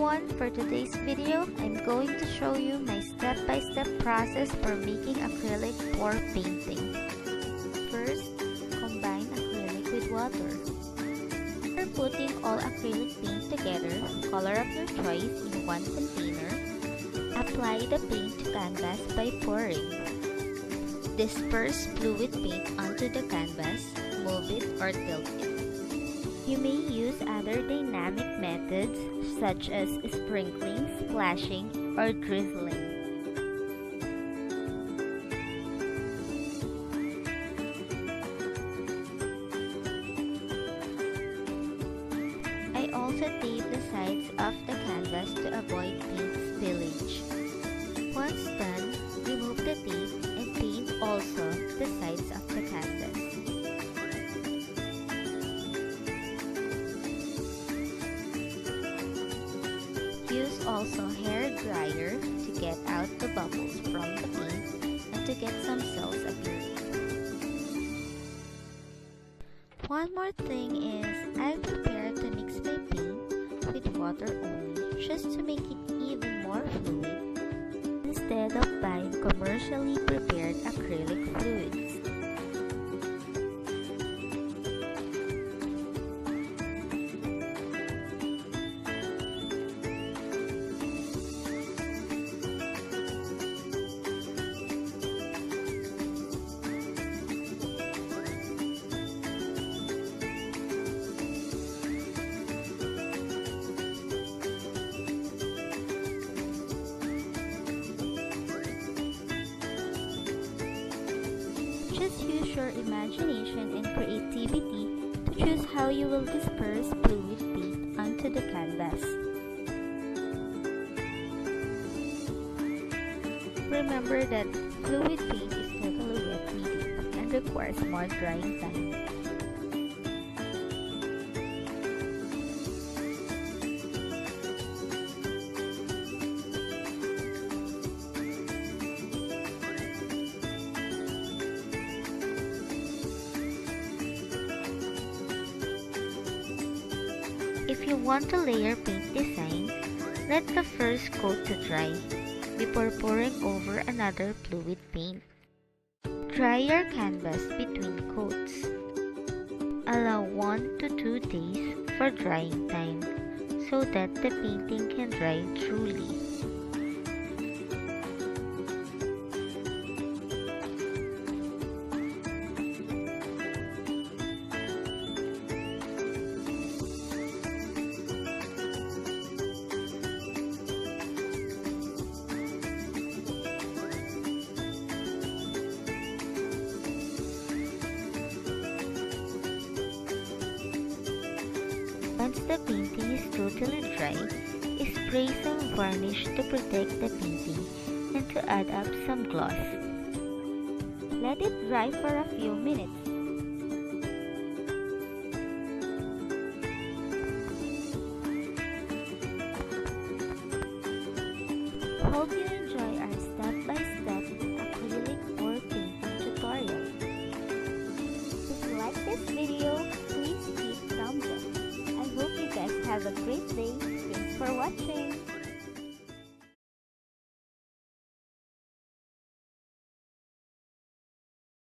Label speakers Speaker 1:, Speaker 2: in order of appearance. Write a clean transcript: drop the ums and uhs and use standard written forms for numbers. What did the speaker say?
Speaker 1: everyone, for today's video, I'm going to show you my step-by-step process for making acrylic pour painting. First, combine acrylic with water. After putting all acrylic paint together, color of your choice in one container. Apply the paint to canvas by pouring. Disperse fluid paint onto the canvas, move it or tilt it. You may use other dynamic methods such as sprinkling, splashing, or drizzling. I also tape the sides of the canvas to avoid paint spillage. Once done, remove the tape and paint also the sides of the canvas. Use also hair dryer to get out the bubbles from the paint and to get some cells appearing. One more thing is, I prepared to mix my paint with water only just to make it even more fluid instead of buying commercially prepared acrylic fluids. Just use your imagination and creativity to choose how you will disperse fluid paint onto the canvas. Remember that fluid paint is totally wet medium and requires more drying time. If you want a layer paint design, let the first coat to dry before pouring over another fluid paint. Dry your canvas between coats. Allow 1 to 2 days for drying time so that the painting can dry truly. Once the painting is totally dry, spray some varnish to protect the painting and to add up some gloss. Let it dry for a few minutes. Hope you enjoy our step-by-step acrylic pour painting tutorial. If you like this video, please hit thumbs up. I hope you guys have a great day. Thanks for watching.